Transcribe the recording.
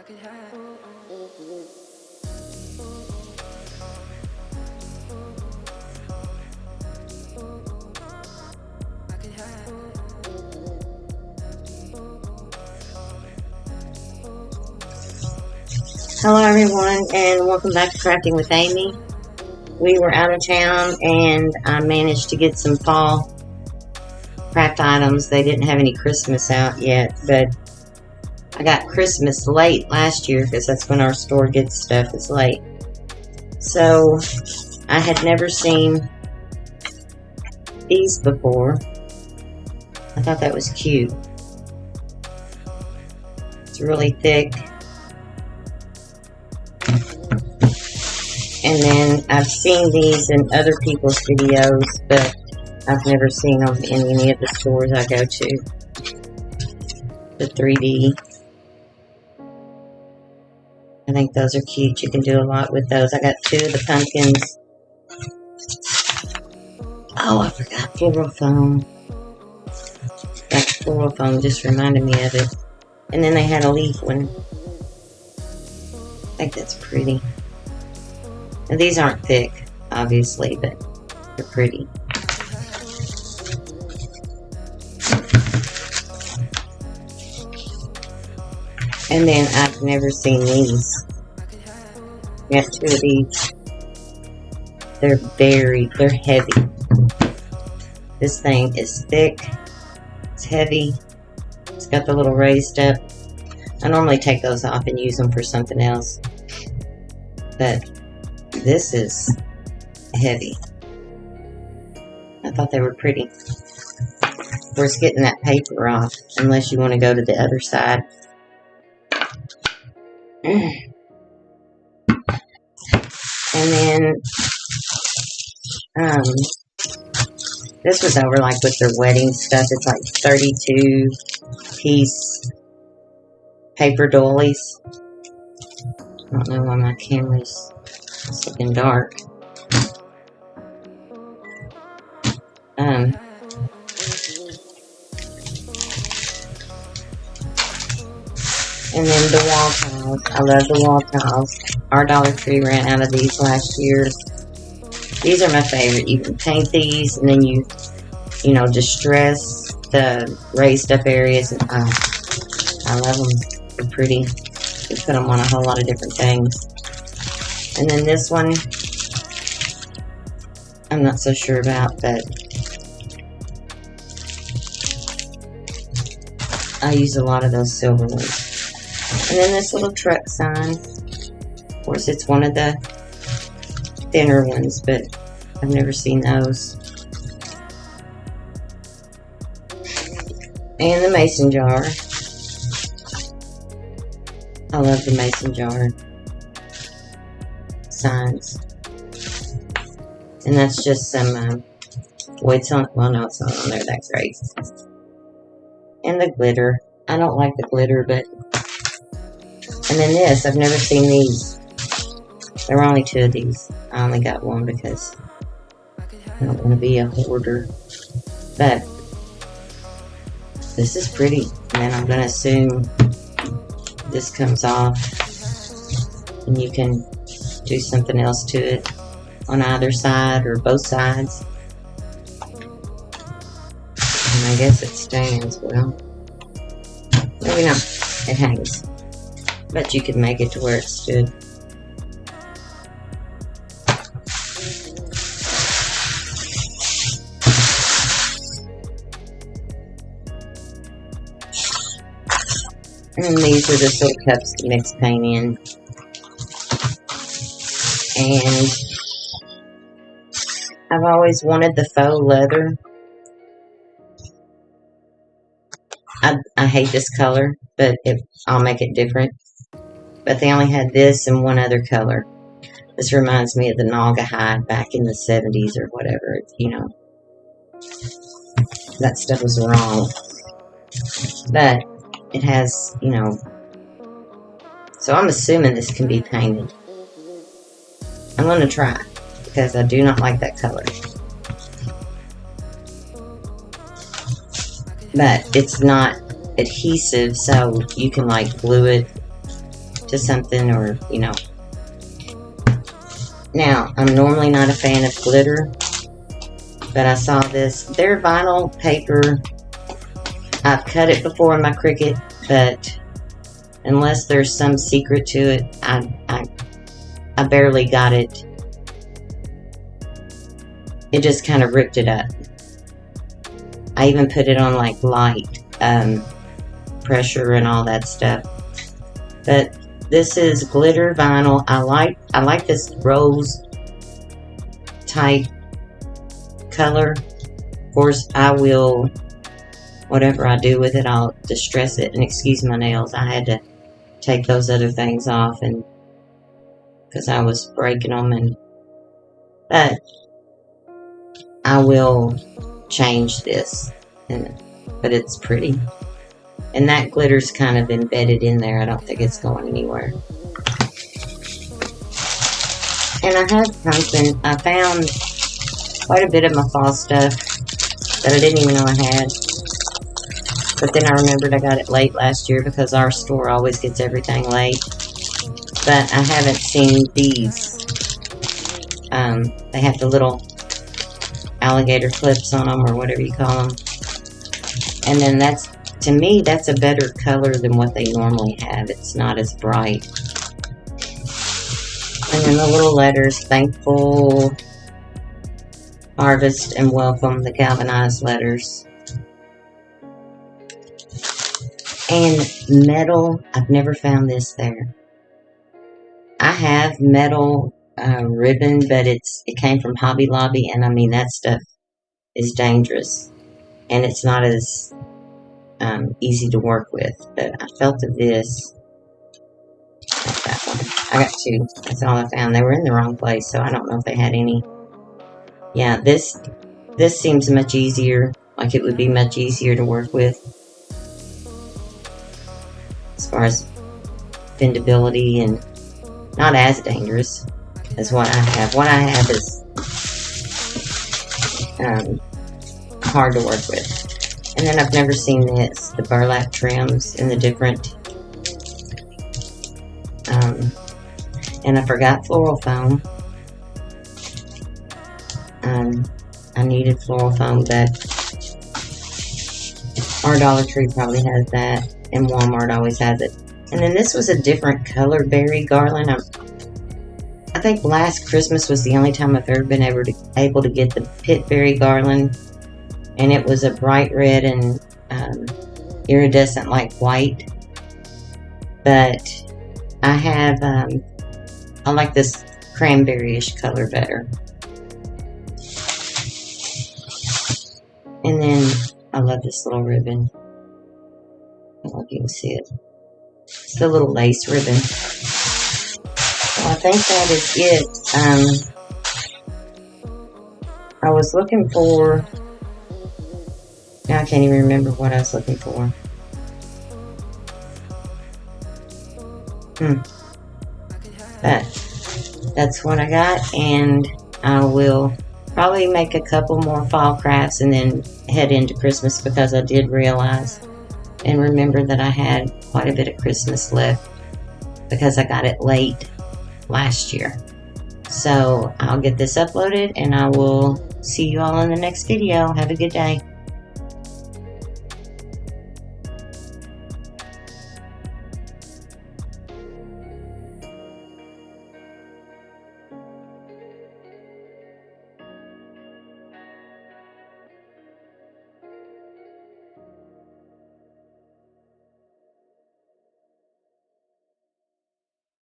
Hello everyone, and welcome back to Crafting with Amy. We were out of town and I managed to get some fall craft items. They didn't have any Christmas out yet, but I got Christmas late last year because that's when our store gets stuff, is late. So I had never seen these before. I thought that was cute. It's really thick. And then I've seen these in other people's videos, but I've never seen them in any of the stores I go to. The 3D. I think those are cute. You can do a lot with those. I got 2 of the pumpkins. Oh, I forgot floral foam. That floral foam just reminded me of it. And then they had a leaf one. I think that's pretty. And these aren't thick, obviously, but they're pretty. And then I've never seen these. I got 2 of these. They're heavy. This thing is thick. It's heavy. It's got the little raised up. I normally take those off and use them for something else. But this is heavy. I thought they were pretty. Of course, getting that paper off, unless you want to go to the other side. And then, this was over like with their wedding stuff. It's like 32 piece paper doilies. I don't know why my camera's looking dark. And then the wall tiles. I love the wall tiles. Our Dollar Tree ran out of these last year. These are my favorite. You can paint these and then you distress the raised up areas. And I love them. They're pretty. You put them on a whole lot of different things. And then this one, I'm not so sure about, but I use a lot of those silver ones. And then this little truck sign. Of course, it's one of the thinner ones, but I've never seen those. And the mason jar. I love the mason jar signs. And that's just some, it's not on there, that's great. And the glitter. I don't like the glitter, but, and then this, I've never seen these. There were only 2 of these. I only got one because I don't want to be a hoarder. But, this is pretty. And then I'm going to assume this comes off and you can do something else to it on either side or both sides. And I guess it stands well. Maybe not. It hangs. But you could make it to where it stood. And these are just little cups to mix paint in. And I've always wanted the faux leather. I hate this color, but I'll make it different. But they only had this and one other color. This reminds me of the Naugahyde back in the 70s or whatever, That stuff was wrong. But it has, so I'm assuming this can be painted. I'm going to try, because I do not like that color. But it's not adhesive, so you can glue it to something, or, you know. Now, I'm normally not a fan of glitter, but I saw this. Their vinyl paper, I've cut it before in my Cricut, but unless there's some secret to it, I barely got it. It just kind of ripped it up. I even put it on like light pressure and all that stuff. But this is glitter vinyl. I like this rose type color. Of course, I will, whatever I do with it, I'll distress it. And excuse my nails, I had to take those other things off, and because I was breaking them, but I will change this, but it's pretty. And that glitter's kind of embedded in there. I don't think it's going anywhere. And I have something. I found quite a bit of my fall stuff that I didn't even know I had. But then I remembered I got it late last year because our store always gets everything late. But I haven't seen these. They have the little alligator clips on them, or whatever you call them. And then that's, to me, that's a better color than what they normally have. It's not as bright. And then the little letters, thankful, harvest, and welcome, the galvanized letters. And metal, I've never found this there. I have metal ribbon, but it came from Hobby Lobby, and I mean, that stuff is dangerous. And it's not as easy to work with. But I felt of this. That's that one. I got two. That's all I found. They were in the wrong place, so I don't know if they had any. Yeah, this seems much easier. Like it would be much easier to work with. As far as bendability, and not as dangerous as what I have. What I have is hard to work with. And then I've never seen this, the burlap trims in the different, and I forgot floral foam. I needed floral foam, but our Dollar Tree probably has that, and Walmart always has it. And then this was a different color berry garland. I think last Christmas was the only time I've ever been able to get the pit berry garland. And it was a bright red and iridescent like white. But I have, I like this cranberry-ish color better. And then I love this little ribbon. I don't know if you can see it. It's the little lace ribbon. So I think that is it. I was looking for, now I can't even remember what I was looking for. But that's what I got, and I will probably make a couple more fall crafts and then head into Christmas, because I did realize and remember that I had quite a bit of Christmas left because I got it late last year. So I'll get this uploaded, and I will see you all in the next video. Have a good day.